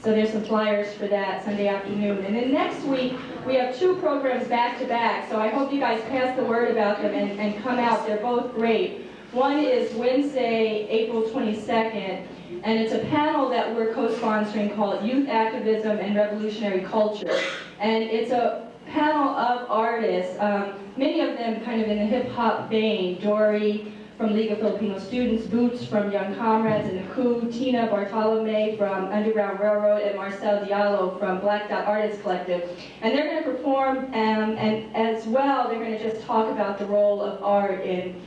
So there's some flyers for that Sunday afternoon. And then next week, we have 2 programs back to back. So I hope you guys pass the word about them and come out. They're both great. One is Wednesday, April 22nd, and it's a panel that we're co-sponsoring called Youth Activism and Revolutionary Culture. And it's a panel of artists, many of them kind of in the hip-hop vein. Dory from League of Filipino Students, Boots from Young Comrades in the Coup, Tina Bartolome from Underground Railroad, and Marcel Diallo from Black Dot Artists Collective. And they're going to perform, and as well, they're going to just talk about the role of art in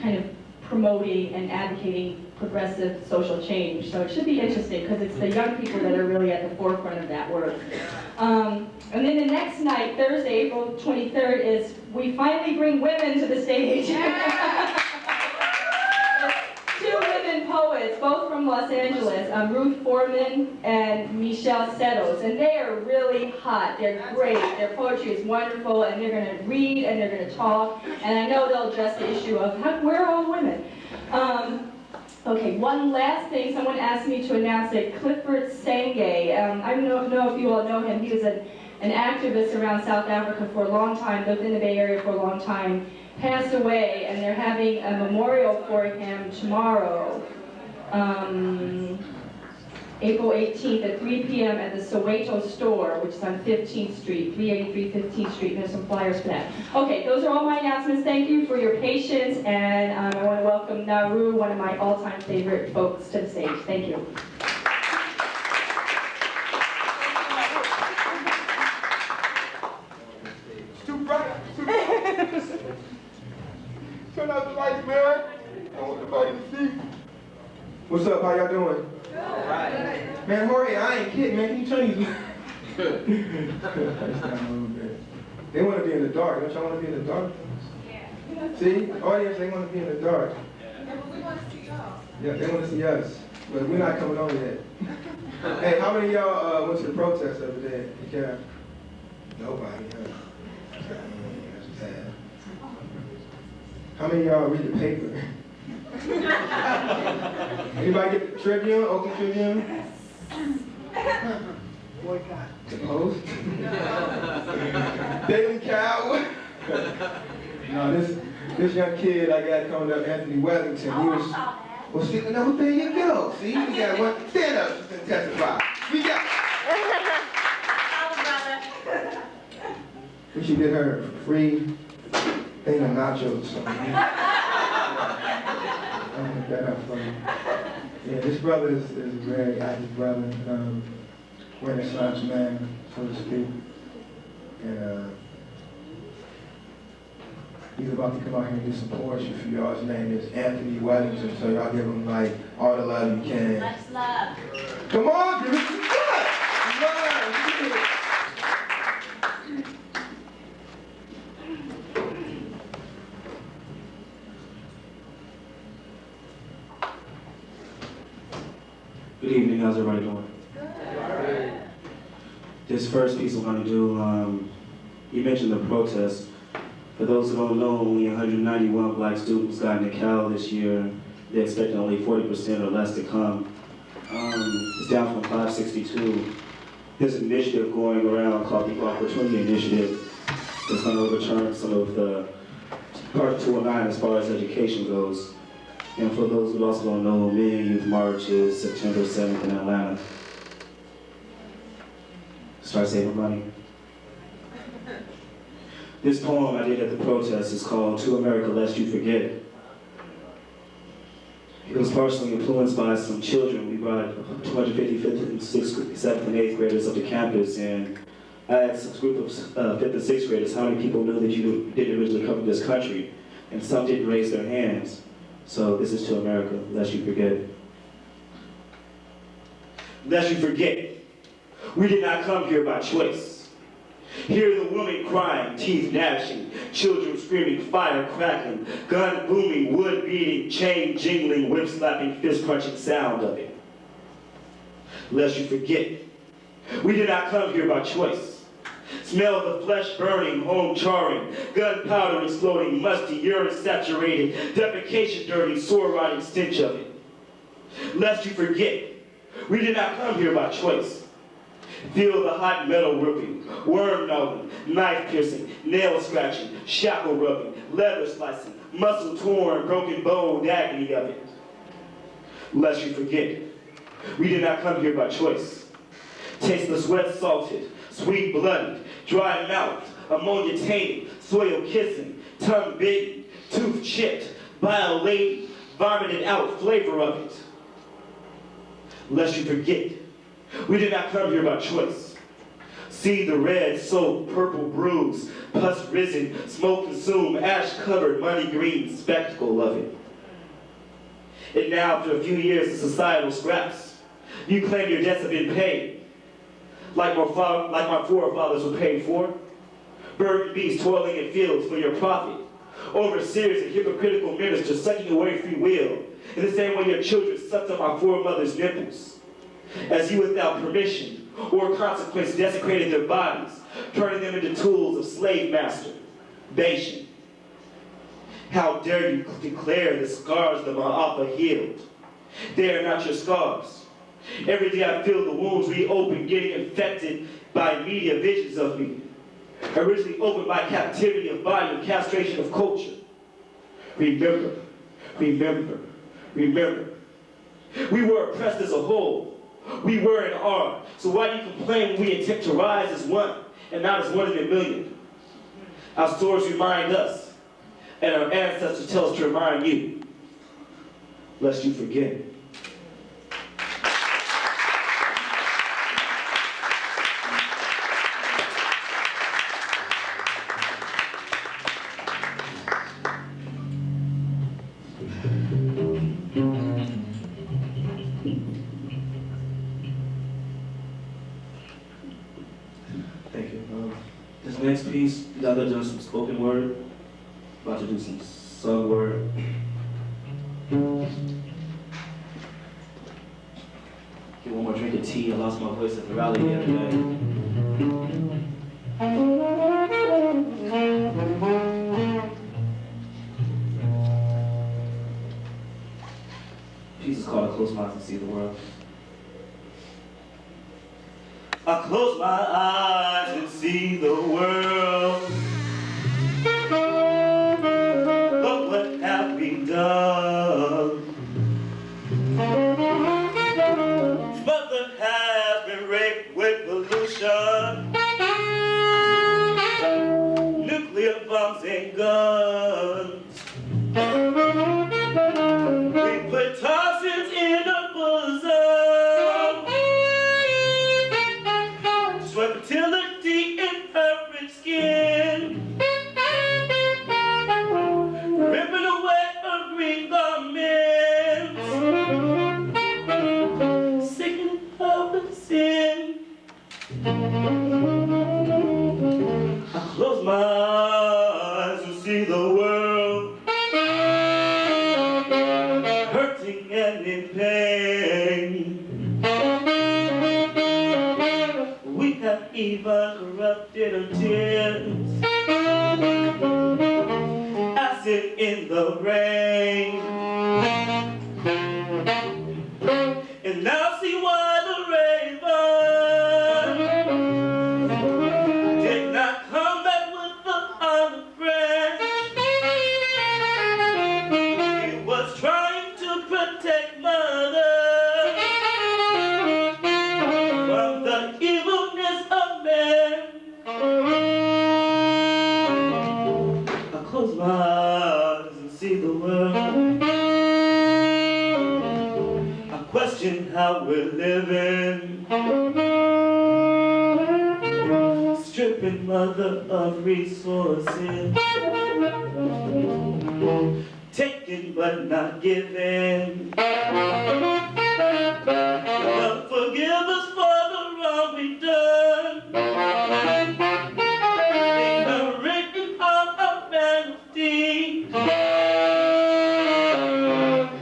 kind of promoting and advocating progressive social change. So it should be interesting because it's the young people that are really at the forefront of that work. And then the next night, Thursday, April 23rd, is we finally bring women to the stage. 2 women poets, both from Los Angeles, Ruth Foreman and Michelle Setos, and they are really hot. They're great. Their poetry is wonderful, and they're going to read and they're going to talk, and I know they'll address the issue of where are all women. Okay, one last thing. Someone asked me to announce that Clifford Sangay, I don't know if you all know him. He was an activist around South Africa for a long time, lived in the Bay Area for a long time, passed away, and they're having a memorial for him tomorrow, April 18th at 3 p.m. at the Soweto store, which is on 15th Street, 383 15th Street, and there's some flyers for that. Okay, those are all my announcements. Thank you for your patience, and I want to welcome Naru, one of my all-time favorite folks, to the stage. Thank you. It's too bright. Turn out the lights, man. I want nobody to see. What's up? How y'all doing? Right. Man, Jorge, I ain't kidding, man. Can you turn these? They want to be in the dark. Don't y'all want to be in the dark? Yeah. See? Audience, they want to be in the dark. Yeah, but we want to see y'all. Yeah, they want to see us. But we're not coming over yet. Hey, how many of y'all went to the protest the other day? You care? Nobody, huh? That's sad. How many of y'all read the paper? Anybody get the Tribune, Oakland Tribune? Boycott. The Post? Daily Cow? No, this young kid I got coming up, Anthony Wellington, he was, well, see, no, there you go. See, we got one, stand up, just to testify. We got. We should get her free thing of nachos. I'll pick that up for you. Yeah, this brother is a very active brother, Renaissance man, so to speak. And he's about to come out here and do some poetry for y'all. His name is Anthony Wellington, so y'all give him like all the love you can. Much love. Come on, give it some love. Love. Good evening, how's everybody doing? Good. This first piece I'm going to do, you mentioned the protest. For those who don't know, only 191 black students got into Cal this year. They're expecting only 40% or less to come. It's down from 562. There's an initiative going around called the Opportunity Initiative that's going to overturn some of the Part 209 as far as education goes. And for those who also don't know, Million Youth March is September 7th in Atlanta. Start saving money. This poem I did at the protest is called To America Lest You Forget. It was partially influenced by some children. We brought 255th and 6th, 7th and 8th graders up to campus, and I asked a group of 5th and 6th graders how many people knew that you didn't originally come to this country, and some didn't raise their hands. So this is To America, lest you forget. Lest you forget, we did not come here by choice. Hear the women crying, teeth gnashing, children screaming, fire crackling, gun booming, wood beating, chain jingling, whip slapping, fist crunching sound of it. Lest you forget, we did not come here by choice. Smell the flesh burning, home charring, gunpowder exploding, musty, urine saturated, defecation dirty, sore rotting stench of it. Lest you forget, We did not come here by choice. Feel the hot metal ripping, worm gnawing, knife piercing, nail scratching, shackle rubbing, leather slicing, muscle torn, broken bone, agony of it. Lest you forget, we did not come here by choice. Taste the sweat salted, sweet blooded, dry mouthed, ammonia tainted, soil kissing, tongue bitten, tooth chipped, bile laden, vomited out flavor of it. Lest you forget, we did not come here by choice. See the red, soaked, purple bruise, pus risen, smoke consumed, ash covered, money green spectacle of it. And now, after a few years of societal scraps, you claim your debts have been paid, like my forefathers were paid for. Burdened beasts toiling in fields for your profit. Overseers and hypocritical ministers sucking away free will, in the same way your children sucked up our foremothers' nipples. As you, without permission or consequence, desecrated their bodies, turning them into tools of slave masturbation. How dare you declare the scars the Ma'apa healed? They are not your scars. Every day I feel the wounds reopen, getting infected by media visions of me. Originally opened by captivity of body and castration of culture. Remember, remember, remember. We were oppressed as a whole. We were and are. So why do you complain when we attempt to rise as one and not as one in a million? Our stories remind us, and our ancestors tell us to remind you, lest you forget. Thank you. This next piece, you guys are doing some spoken word. About to do some sung word. Get one more drink of tea. I lost my voice at the rally the other day. Piece is called I Close My Eyes and See the World. I close my eyes and see the world. But what have we done? Mother has been raped with pollution, nuclear bombs and guns. We put toxins in her bosom, sweat fertility in her rich skin, ripping away her green garments, sickening her with sin. I close my eyes and see the world, hurting and in pain. We have even corrupted her tears, acid in the rain. And now see why the raven did not come back with the other friend. It was trying to protect mother from the evilness of man. I close my eyes and see the world. I question how we're living, stripping mother of resources, taking but not giving. Lord, forgive us for the wrong we done, ignorant of our penalty,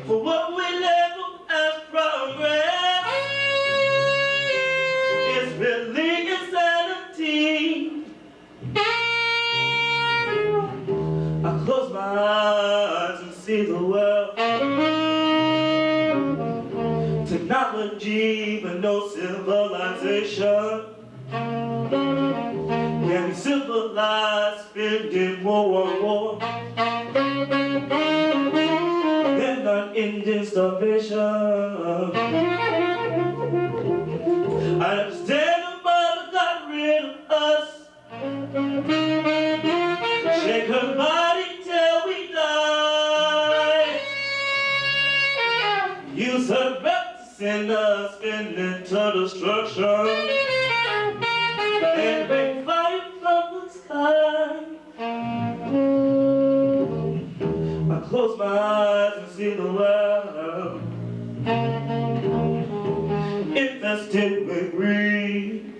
for what we label as progress is really insanity. I close my eyes and see the world, technology technology, but no civilization. Can we civilize spending more and more? Then unending starvation. I understand the mother got rid of us. Shake her body till we die. Use her breath to send us spinning to destruction. And rain fire from the sky. I close my eyes and see the world infested with greed.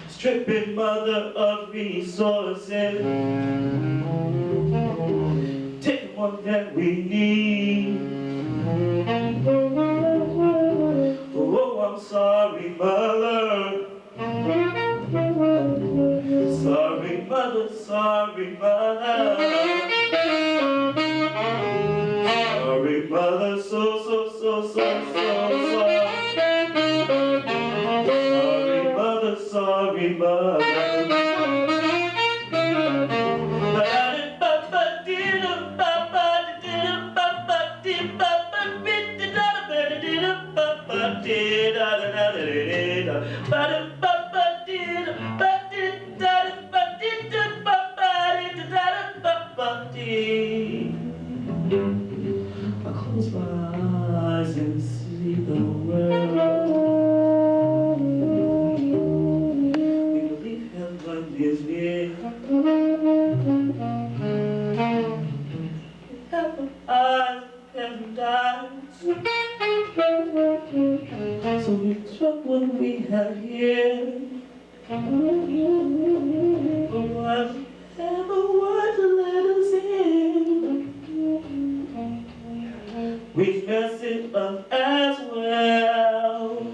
Stripping mother of resources. Take one that we need. Oh, I'm sorry, mother. Sorry, mother, sorry, mother. Sorry, mother, so sorry. Sorry, mother, sorry, mother. I close my eyes and see the world. We believe heaven is near. We have our eyes and eyes. So we drop what we have here. Whatever word to let us in. We mess it up as well.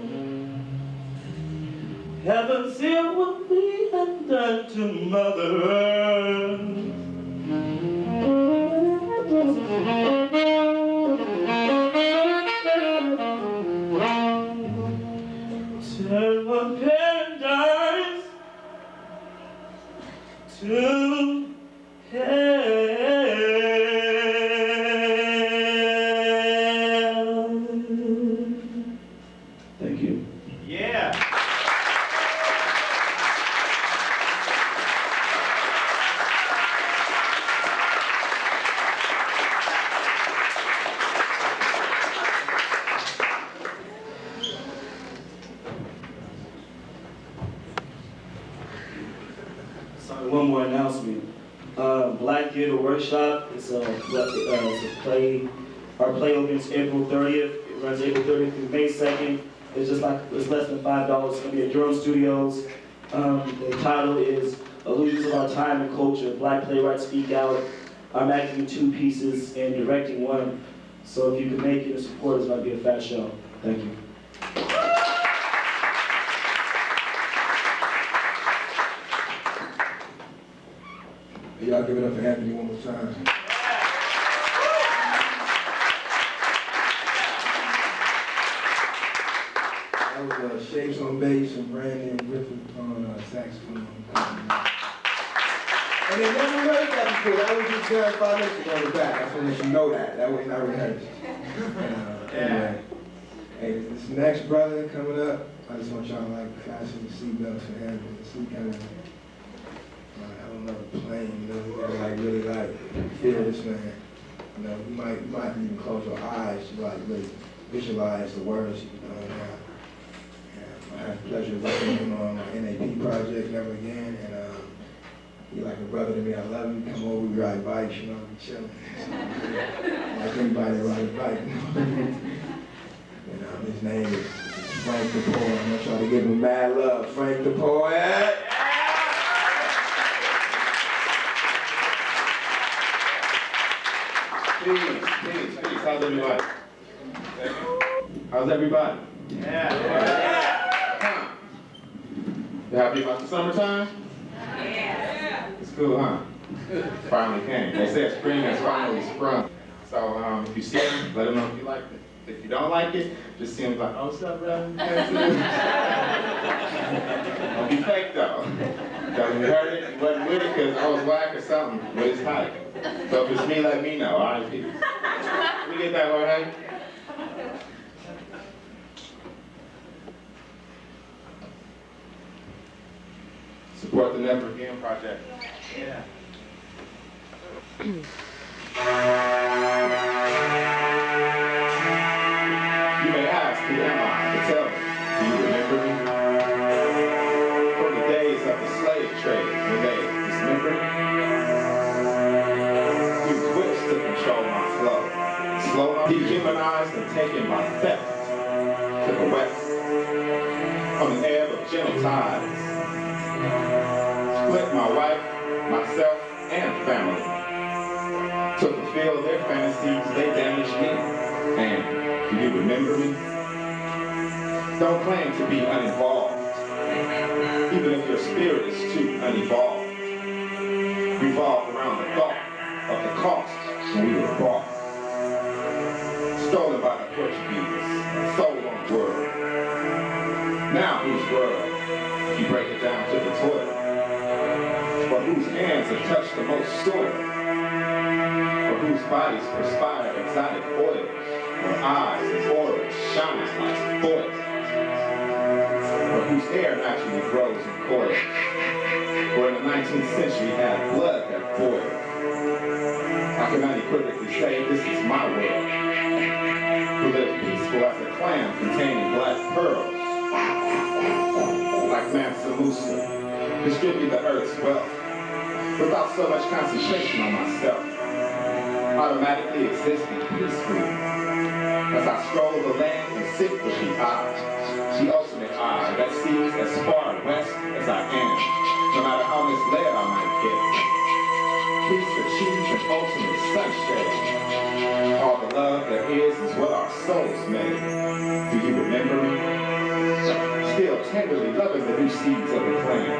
Heaven see what we have done to Mother Earth. Turn one paradise to hell. Thank you. Yeah. Sorry, one more announcement. Black Theater Workshop is a play. Our play opens April 30th. It runs April 30th through May 2nd. It's less than $5. It's going to be at Durham Studios. The title is Illusions of Our Time and Culture. Black playwrights speak out. I'm acting 2 pieces and directing 1. So if you can make it and support, it's going to be a fat show. Thank you. Y'all give it up for Anthony one more time. That was Shapes on bass and Brandon Griffith on saxophone. And they never heard that before. That was just done 5 minutes ago on the back. I just want to let you know that. That was not rehearsed. Anyway, hey, this next brother coming up, I just want y'all to fasten your seatbelts for him. He kind of, I don't know, plane, you know, you gotta really feel this man. You know, you might even close your eyes to really visualize the words he's doing now. I had the pleasure of working with him on my NAP project, Never Again, and he's like a brother to me. I love him. Come over, we ride bikes, you know, we chilling. Like anybody that rides a bike. His name is Frank the Poet. I'm gonna try to give him mad love. Frank the Poet. Peace. How's everybody? How's everybody? Yeah. You happy about the summertime? Yeah. It's cool, huh? Finally came. They said spring has finally sprung. So if you see them, let them know if you like it. If you don't like it, just seems like, oh, what's up, brother? Don't be fake though. Because we heard it, you wasn't with it because I was whack or something, but it's tight. So if it's me, let me know, R.I.P. We get that one, right? Support the Never Again project. Yeah. You may ask, who am I? But tell me, do you remember me? From the days of the slave trade, when they dismembered me? You twitched to control my flow. Slow, dehumanized and taken my theft to the west. On an ebb of gentle tides. Split my wife, myself, and family. To fulfill their fantasies, they damaged me. And do you remember me? Don't claim to be uninvolved, even if your spirit is too unevolved. Revolve around the thought of the cost when we were bought. Stolen by the Portuguese, sold on the world. Now whose world, if you break it down to the toilet? For whose hands have touched the most soil? For whose bodies perspire exotic oils? Where eyes and auras shine like foils? For whose hair naturally grows in coils? Where in the 19th century had blood that boiled? I can unequivocally say this is my world. Who live peaceful as a clam containing black pearls. Like Mansa Musa, distribute the earth's wealth without so much concentration on myself. Automatically existing peacefully as I stroll the land and sit with the eye, the ultimate eye that sees as far west as I am, no matter how misled I might get. Peace achieves an ultimate sunshade. All the love there is what our souls made. Do you remember me? Still tenderly loving the new seeds of the plan,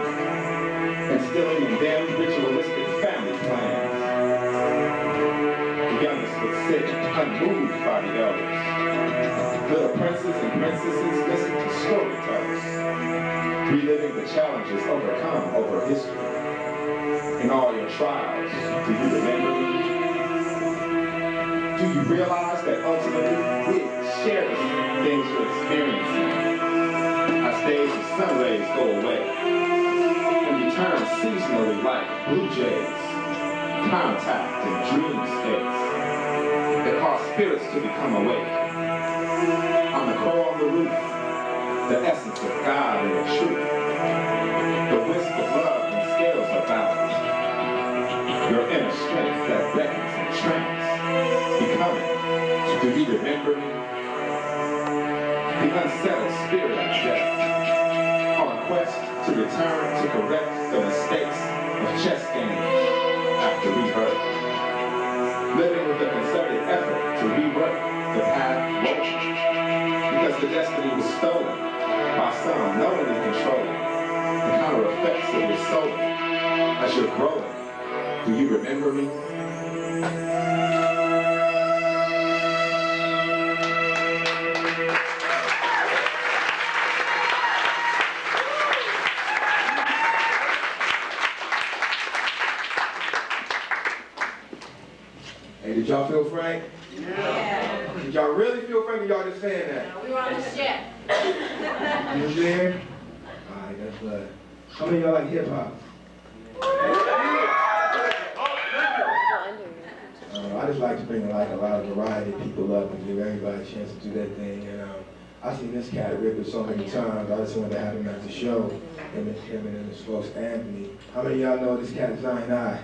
instilling in them ritualistic family plans. The youngest would sit unmoved by the elders. Little princes and princesses listen to storytellers, reliving the challenges overcome over history. In all your trials, do you remember me? Do you realize that ultimately we share the things you're experiencing? As days of sun rays go away, and return seasonally like blue jays, contact and dream states that cause spirits to become awake. On the crow on the roof, the essence of God and the truth, the wisp of love and scales of balance, your inner strength that beckons and trance, becoming, do you remember me? The unsettled spirit of death, on a quest to return to correct the mistakes of chess games after rebirth. Living with a concerted effort to rework the path woven, because the destiny was stolen by some knowingly controlling the counter effects of your soul as you're growing. Do you remember me? Hey, did y'all feel frank? Yeah. Did y'all really feel frank or y'all just saying that? We were on the ship. You was there? Alright, that's blood. How many of y'all like hip hop? I just like to bring like a lot of variety of people up and give everybody a chance to do their thing. And I've seen this cat rip it so many times. I just wanted to have him at the show. Him and his folks, Anthony. How many of y'all know this cat Zion I?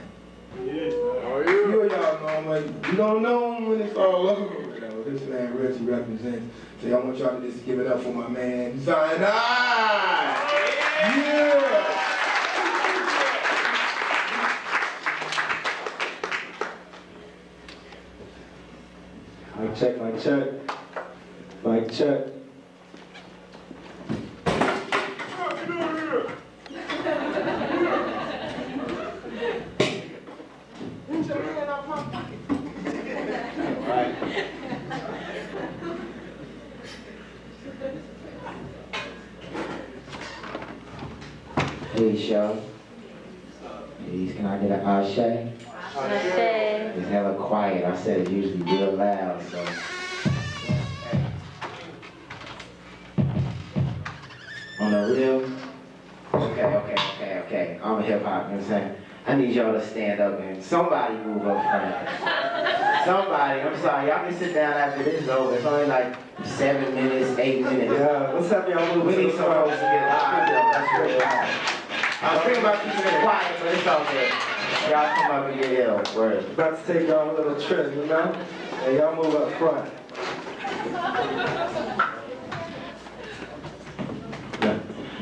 Yeah. Few of y'all know him, but you don't know him when it's all over. You know, this man really represents. So I want y'all to just give it up for my man Zion I. Yeah. Mic check, mic check. Mic check. Please show. Please, can I get an ashe? It's hella quiet. I said it's usually real loud, so. On the real? Okay. I'm a hip hop, you know what I'm saying? I need y'all to stand up and somebody move up front. Somebody, I'm sorry, y'all can sit down after this is over. It's only like 7 minutes, 8 minutes. Yeah, let's have y'all move. We need some folks to get live though. That's real loud. I was thinking about keeping it quiet, but it's all good. Y'all come up and get ill. Word. About to take y'all a little trip, you know? And y'all move up front.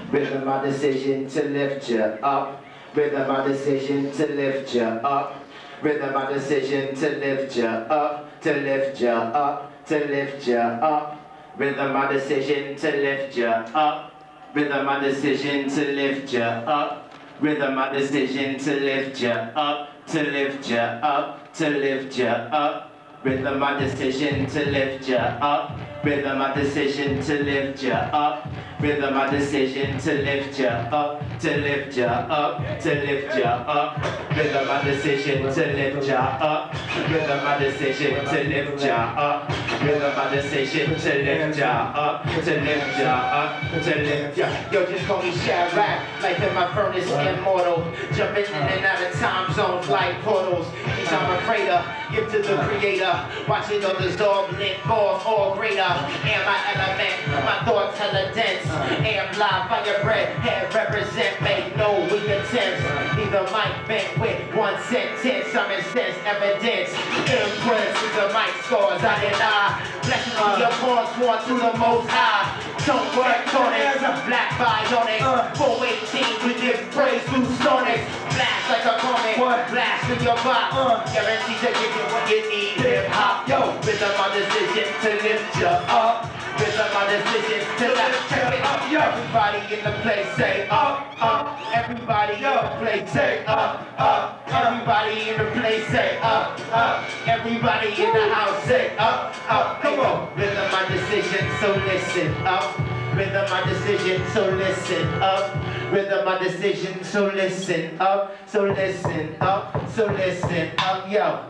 Rhythm my decision to lift you up. Rhythm my decision to lift you up. Rhythm my decision to lift you up. To lift you up. To lift you up. Rhythm my decision to lift you up. Rhythm my decision to lift you up. Rhythm my decision to lift you up. To lift you up. To lift you up. Rhythm my decision to lift you up. Rhythm my decision to lift you up. Rhythm my decision to lift you up. To lift you up. To lift you up. Rhythm my decision to lift you up. Rhythm my decision to lift you up. Rhythm my decision to lift you up. To lift you up. To lift you. Yo, just call me Shadrach. Life in my furnace immortal. Jumping in and out of time zones like portals. Each I'm afraid of. Give to the creator. Watching others all lit balls all greater. And my element. My thoughts hella dense. Amp live, fire bread, head represent, make no weak attempts. Neither mic bent with one sentence, some sense evidence. Imprints with the mic scores, I and I. Blessings to your cause, sworn to the most high. Don't work on it, black vibes on it. 418, we give praise through sonics. Blast like a comet, blast in your box. Guaranteed to give you what you need, hip hop. Yo, rhythm my decision to lift you up. Rhythm my decision to lift you up. Everybody in the place say up, up. Everybody in the place say up, up. Everybody in the place say up, up. Everybody in the house say up, up. Come on. Rhythm my decision, so listen up. Rhythm my decision, so listen up. Rhythm my decision, so listen up. So listen up, so listen up. Yo,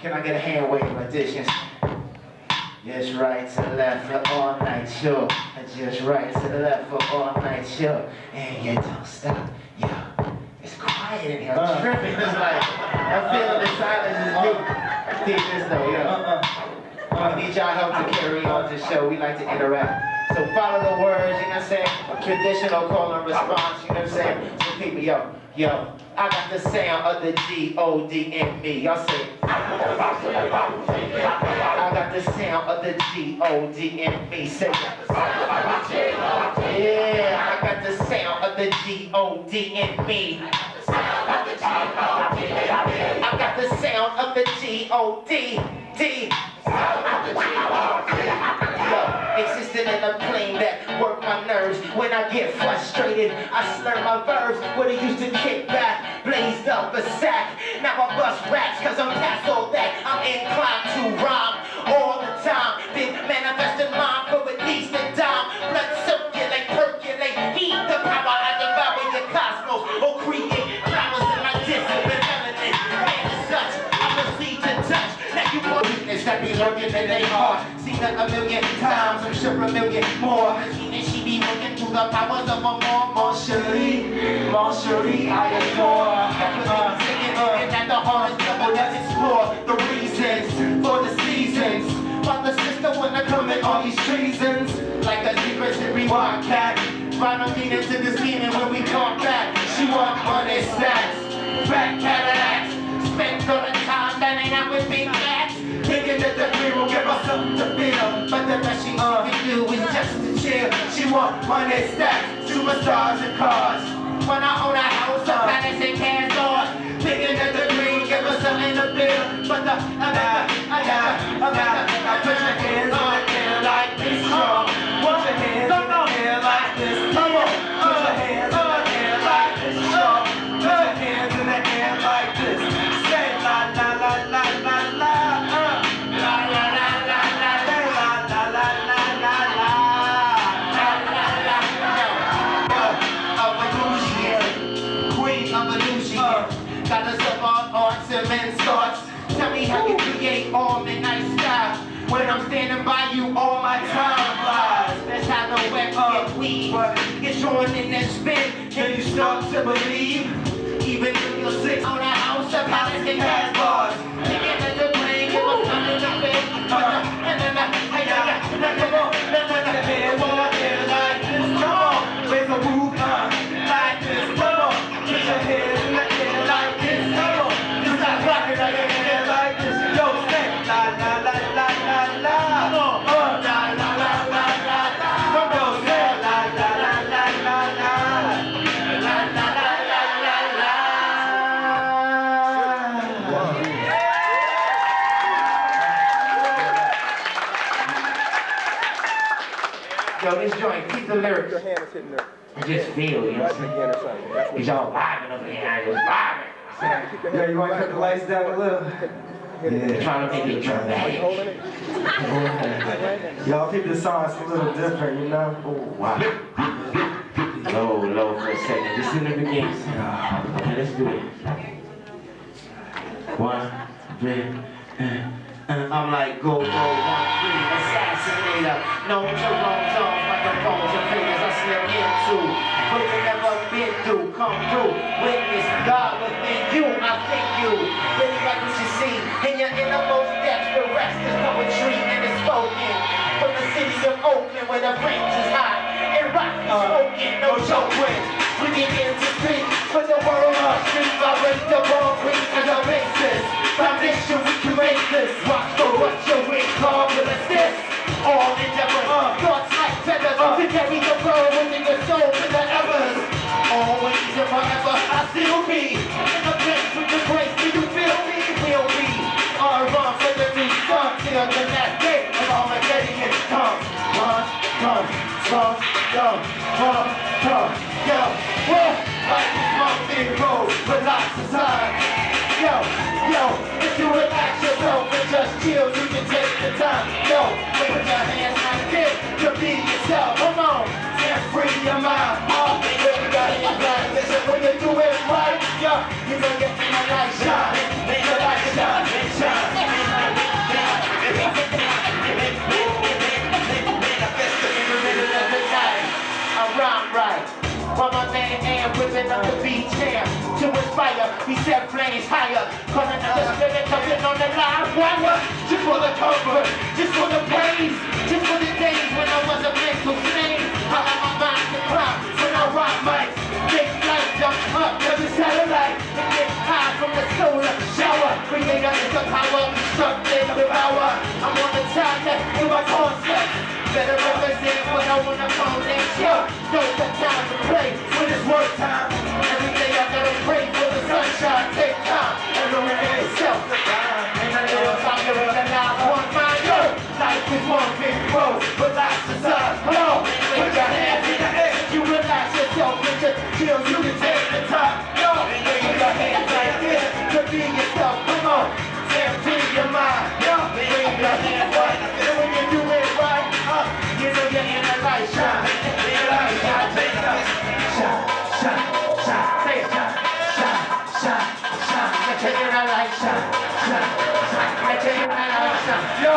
can I get a hand wave magicians? Just right to the left for all night, sure. Just right to the left for all night, sure. And you don't stop, yo. It's quiet in here, I'm tripping. It's like, I'm feeling the silence is deep. Deep this though, yo. I need y'all help to carry on the show. We like to interact. So follow the words, you know what I'm saying? Traditional call and response, you know what I'm saying? So people, yo, I got the sound of the G-O-D in me. Y'all say, I got the sound of the G-O-D in me. Say, yeah, I got the sound of the G-O-D in me. I got the sound of the G-O-D, D. Existing in a plane that work my nerves. When I get frustrated, I slur my verbs. What I used to kick back, blazed up a sack. Now I bust raps, cause I'm past all that. I'm inclined to rhyme all the time. Been manifesting mine for at least a dime. Blood circulate, percolate, heat the power. I devour your cosmos, or create flowers in my discipline. Melanin, man as such, I proceed to touch. Now you want weakness that be lurking in their heart. Seen it a million times, I'm sure a million more. She be looking through the powers of a mon chérie, I adore. And at the heart is double, let's explore the reasons for the seasons. But the sister wanna come in all these treasons. Like a secret to rewind cat. Final meaning to this meaning when we come back. She want money stacks, back Cadillacs. Spent all the time dining out with big flats. Thinking that the dream will give her something to feel. But the best she can do is just to chill. She want money stacks, superstars and cars. When I own a house, a palace and cash on. Thinking that the dream will give her something to feel. But the, I put your hands in the air like this, y'all. Put your hands in the air like this. Come on, put your hands in the air like this, y'all. Put your hands in the air like this. Say la la la la la la. La la la la la la la la la la la la la la la. Yo, of illusion, all midnight sky. When I'm standing by you, all my time flies. That's how the web get weed. Get joined in that spin, can you start to believe? Even if you're sick on a house, a palace can have bars. Thinking that the plane, give us under the bed. Raise a roof, like this, come on. Put your hands in the air like this, come on. Just like rocking like your head like this. Yo, say la la la la la la. Come on, la la la la la la. Come on, say la la la la la la. La la la la la la. Yo, this joint, keep the lyrics. Your hand is hitting there. I just feel, you know what I'm saying? Again or something. That's what He's all vibing over here, I was vibing. Yeah, you want to cut the lights down a little? Yeah, trying to make it dramatic. Holding it? Y'all keep the songs a little different, you know? Oh, wow. Low for a second, just in the beginning. Okay, let's do it. 1, 3, I'm like, go, 1, 3, assassinator. No Jerome's off like the bones and fingers I slip into. But you never been through, come through. Witness God within you, I think you. Really like what you see in your innermost depths. The rest is poetry and it's spoken. From the city of Oakland where the range is high. And rock is spoken, no joke with. We begin to speak for the world of street. I raise the ball, we as a racist. Foundation, we can make this. Watch for what your wind call will assist. All endeavors, thoughts like feathers. To carry the world within your soul to the evers. Always and forever, I still be in the place with the grace. Do you feel me? We'll be our run for the new sun till the last day of Armageddon comes. Yo, whoa, like this mountain road with lots of time. Yo, if you relax yourself and just chill, you can take the time. Yo, put your hands like this to be yourself. Come on, and free your mind. Everybody is right. Listen, when you do it right, yo, you gonna get in the light shine. Make the light shine, shine. Right. While my man Am whipping up the beach here to inspire, he set flames higher. Calling another spirit coming on the line. Why what? Just for the comfort, just for the praise, just for the days when I was a mental slave. I had my mind to climb when I rock mics. Big flight, jump up to the satellite and get high from the solar shower. Creator is the power, constructed the power. I'm on the top left to my concept. Better represent what I wanna call next year. Don't the time to play when it's work time. Every day I gotta pray for the sunshine. Take time and illuminate yourself. And a little time to recognize one mind. Yo, life is one big road, but life's a side. Come on, put your hands in the air. You relax yourself and just chill. You can take the time. Yo, put your hands like this to be yourself. Come on, empty your mind. Yo, bring your hands right. And when you do it right, you know you're in a light shine. In a light shine, take it up. Shine, shine, shine. Say it. Shine, shine, shine. Let's take it out like shine, shine, shine. Let's take it out like shine. Yo,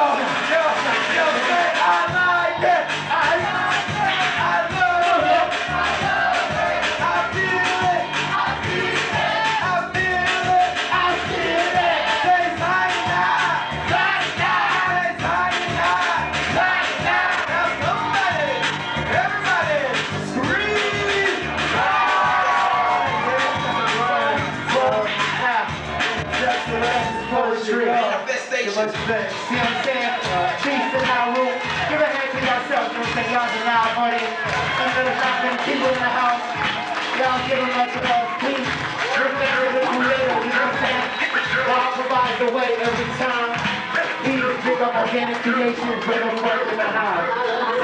say I like it. I like it. I love it. I love it. I feel it. I feel it. I feel it. I feel it. Say right now. Right now. Say right now. Right now. Poetry. See what I'm saying? Peace to Naru. Give a hand to yourself. You know what I'm saying? Y'all's a loud audience. Some little shopping people in the house. Y'all give them much love. Peace. Remember the creator. You know what I'm saying? God provides the way every time. He is big up organic creations. Bring them work in the house.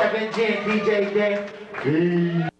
7 Gen DJ Day. Peace.